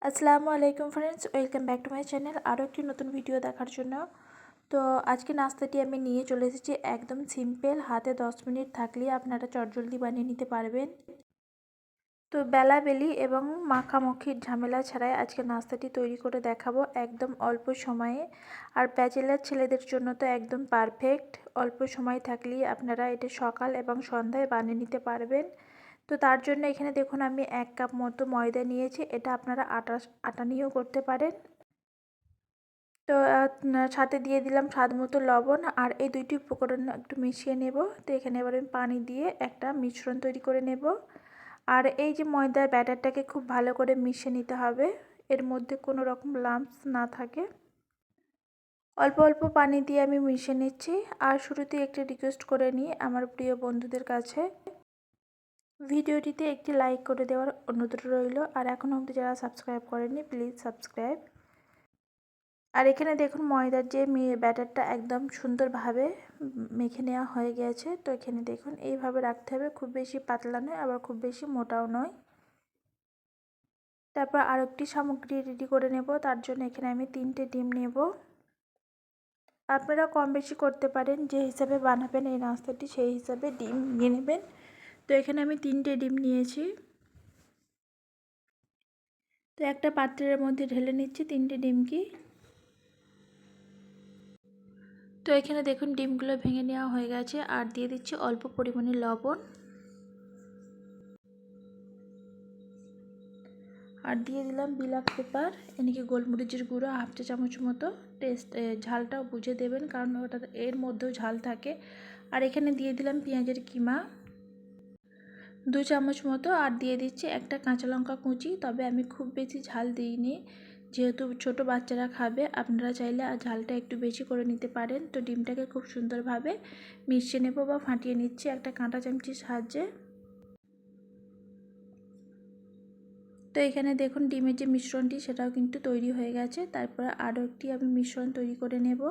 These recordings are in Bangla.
আসসালামু আলাইকুম friends, welcome back to my channel. আরও একটি নতুন ভিডিও দেখার জন্য। তো আজকে নাস্তাটি আমি নিয়ে চলে এসেছি একদম সিম্পল, হাতে 10 মিনিট থাকলেই আপনারা চটজলদি বানিয়ে নিতে পারবেন। তো বেলাবেলি এবং মাখামাখির ঝামেলা ছাড়াই আজকে নাস্তাটি তৈরি করে দেখাবো একদম অল্প সময়ে। আর ব্যাচেলার ছেলেদের জন্য তো একদম পারফেক্ট। অল্প সময় থাকলেই আপনারা এটা সকাল এবং সন্ধ্যায় বানিয়ে নিতে পারবেন। তো তার জন্য এখানে দেখুন আমি 1 কাপ মতো ময়দা নিয়েছি। এটা আপনারা আটা নিয়েও করতে পারেন। তো সাথে দিয়ে দিলাম স্বাদ মতো লবণ, আর এই দুইটি উপকরণ একটু মিশিয়ে নেব। তো এখানে এবার আমি পানি দিয়ে একটা মিশ্রণ তৈরি করে নেব। আর এই যে ময়দার ব্যাটারটাকে খুব ভালো করে মিশিয়ে নিতে হবে, এর মধ্যে কোনো রকম লাম্পস না থাকে। অল্প অল্প পানি দিয়ে আমি মিশিয়ে নিচ্ছি। আর শুরুতেই একটি রিকোয়েস্ট করে নিই আমার প্রিয় বন্ধুদের কাছে, ভিডিওটিতে একটি লাইক করে দেওয়ার অনুরোধ রইল। আর এখনও অবধি যারা সাবস্ক্রাইব করেননি, প্লিজ সাবস্ক্রাইব। আর এখানে দেখুন ময়দার যে ব্যাটারটা একদম সুন্দরভাবে মেখে নেওয়া হয়ে গেছে। তো এখানে দেখুন এইভাবে রাখতে হবে, খুব বেশি পাতলা নয় আবার খুব বেশি মোটাও নয়। তারপর আর একটি সামগ্রী রেডি করে নেব। তার জন্য এখানে আমি 3টে ডিম নেব। আপনারা কম বেশি করতে পারেন, যে হিসাবে বানাবেন এই নাস্তাটি সেই হিসাবে ডিম নিয়ে নেবেন। তো এখানে আমি 3টে ডিম নিয়েছি। তো একটা পাত্রের মধ্যে ঢেলে নিচ্ছি 3টে ডিমকে। তো এখানে দেখুন ডিমগুলো ভেঙে নেওয়া হয়ে গেছে। আর দিয়ে দিচ্ছি অল্প পরিমাণে লবণ, আর দিয়ে দিলাম ব্ল্যাক পেপার, এনেকি গোলমরিচের গুঁড়ো 1/2 চা চামচ মতো। ঝালটাও বুঝে দেবেন, কারণ ওটা এর মধ্যেও ঝাল থাকে। আর এখানে দিয়ে দিলাম পেঁয়াজের কিমা 2 চামচ মতো। আর দিয়ে দিচ্ছি একটা কাঁচা লঙ্কা কুচি, তবে আমি খুব বেশি ঝাল দিইনি, যেহেতু ছোট বাচ্চারা খাবে। আপনারা চাইলে আর ঝালটা একটু বেশি করে নিতে পারেন। তো ডিমটাকে খুব সুন্দরভাবে মিশিয়ে নেব বা ফাটিয়ে নিচ্ছি একটা কাঁটা চামচির সাহায্যে। তো এখানে দেখুন ডিমের যে মিশ্রণটি সেটাও কিন্তু তৈরি হয়ে গেছে। তারপর আরও একটি আমি মিশ্রণ তৈরি করে নেব।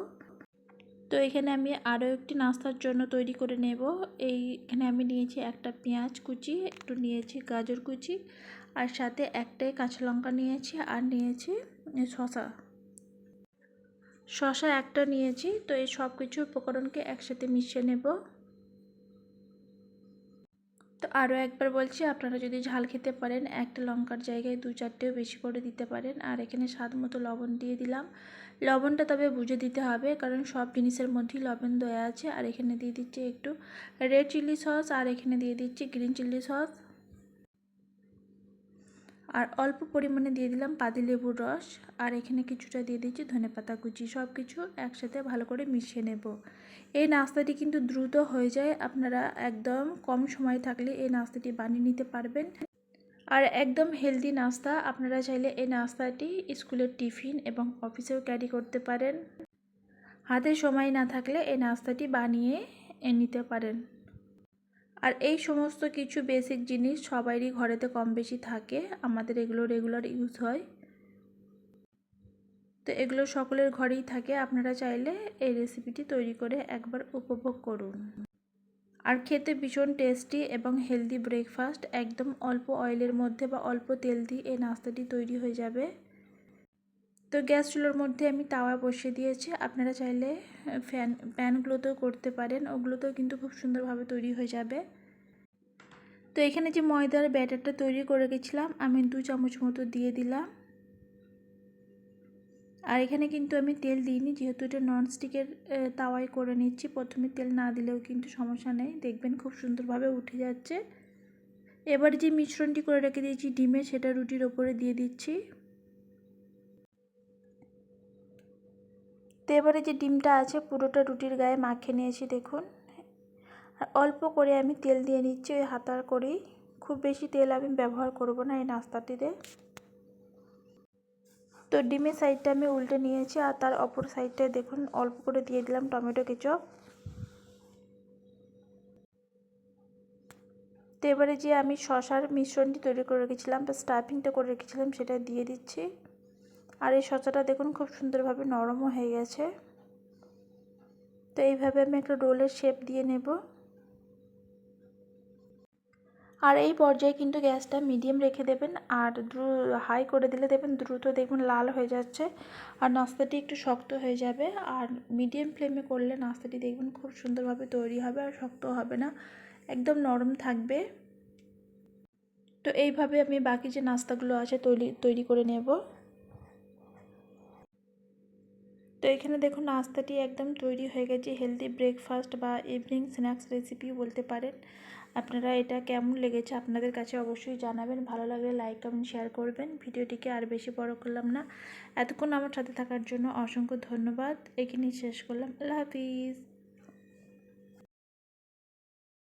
তো এখানে আমি আরও একটি নাস্তার জন্য তৈরি করে নেব। এইখানে আমি নিয়েছি একটা পেঁয়াজ কুচি, একটু নিয়েছি গাজর কুচি, আর সাথে একটাই কাঁচা লঙ্কা নিয়েছি, আর নিয়েছি শসা একটা নিয়েছি। তো এই সব কিছু উপকরণকে একসাথে মিশিয়ে নেব। তো আরও একবার বলছি, আপনারা যদি ঝাল খেতে পারেন একটা লঙ্কার জায়গায় 2-4টেও বেশি করে দিতে পারেন। আর এখানে স্বাদ মতো লবণ দিয়ে দিলাম। লবণটা তবে বুঝে দিতে হবে, কারণ সব জিনিসের মধ্যেই লবণ দেওয়া আছে। আর এখানে দিয়ে দিচ্ছি একটু রেড চিলি সস, আর এখানে দিয়ে দিচ্ছি গ্রিন চিলি সস, আর অল্প পরিমাণে দিয়ে দিলাম পাতিলেবুর রস, আর এখানে কিছুটা দিয়ে দিচ্ছি ধনেপাতা কুচি। সব কিছু একসাথে ভালো করে মিশিয়ে নেব। এই নাস্তাটি কিন্তু দ্রুত হয়ে যায়, আপনারা একদম কম সময় থাকলে এই নাস্তাটি বানিয়ে নিতে পারবেন। আর একদম হেলদি নাস্তা। আপনারা চাইলে এই নাস্তাটি স্কুলের টিফিন এবং অফিসেও ক্যারি করতে পারেন। হাতে সময় না থাকলে এই নাস্তাটি বানিয়ে নিতে পারেন। আর এই সমস্ত কিছু বেসিক জিনিস সবারই ঘরেতে কম বেশি থাকে, আমাদের এগুলো রেগুলার ইউজ হয়। তো এগুলো সকলের ঘরেই থাকে। আপনারা চাইলে এই রেসিপিটি তৈরি করে একবার উপভোগ করুন। আর খেতে ভীষণ টেস্টি এবং হেলদি ব্রেকফাস্ট। একদম অল্প অয়েলের মধ্যে বা অল্প তেল দিয়ে এই নাস্তাটি তৈরি হয়ে যাবে। তো গ্যাস চুলার মধ্যে আমি তাওয়া বসিয়ে দিয়েছি। আপনারা চাইলে প্যানগুলোতেও করতে পারেন, ওগুলোতেও কিন্তু খুব সুন্দরভাবে তৈরি হয়ে যাবে। তো এখানে যে ময়দার ব্যাটারটা তৈরি করে রেখেছিলাম আমি 2 চামচ মতো দিয়ে দিলাম। আর এখানে কিন্তু আমি তেল দিইনি, যেহেতু এটা ননস্টিকের তাওয়ায় করে নিচ্ছি। প্রথমে তেল না দিলেও কিন্তু সমস্যা নেই, দেখবেন খুব সুন্দরভাবে উঠে যাচ্ছে। এবার যে মিশ্রণটি করে রেখে দিয়েছি ডিমের, সেটা রুটির ওপরে দিয়ে দিচ্ছি। তো এবারে যে ডিমটা আছে পুরোটা রুটির গায়ে মাখিয়ে নিয়েছি দেখুন। আর অল্প করে আমি তেল দিয়ে নিচ্ছি ওই হাতার করেই, খুব বেশি তেল আমি ব্যবহার করব না এই নাস্তাটিতে। তো ডিমের সাইডটা আমি উল্টে নিয়েছি, আর তার অপর সাইডটায় দেখুন অল্প করে দিয়ে দিলাম টমেটো কেচাপ। তো এবারে যে আমি শসার মিশ্রণটি তৈরি করে রেখেছিলাম বা স্টাফিংটা করে রেখেছিলাম সেটা দিয়ে দিচ্ছি। আর এই শসাটা দেখুন খুব সুন্দরভাবে নরমও হয়ে গেছে। তো এইভাবে আমি একটা রোলের শেপ দিয়ে নেব। আর এই পর্যায়ে কিন্তু গ্যাসটা মিডিয়াম রেখে দেবেন, আর হাই করে দিলে দেখবেন দ্রুত দেখবেন লাল হয়ে যাচ্ছে আর নাস্তাটি একটু শক্ত হয়ে যাবে। আর মিডিয়াম ফ্লেমে করলে নাস্তাটি দেখবেন খুব সুন্দরভাবে তৈরি হবে আর শক্ত হবে না, একদম নরম থাকবে। তো এইভাবে আমি বাকি যে নাস্তাগুলো আছে তৈরি করে নেব। তো এখানে দেখুন নাস্তাটি একদম তৈরি হয়ে গেছে, হেলদি ব্রেকফাস্ট বা ইভিনিং স্ন্যাক্স রেসিপিও বলতে পারেন। আপনারা এটা কেমন লেগেছে আপনাদের কাছে অবশ্যই জানাবেন, ভালো লাগলে লাইক কমেন্ট শেয়ার করবেন। ভিডিওটিকে আর বেশি বড় করলাম না, এতক্ষণ আমার সাথে থাকার জন্য অসংখ্য ধন্যবাদ। এখানেই শেষ করলাম। আল্লাহ হাফিজ।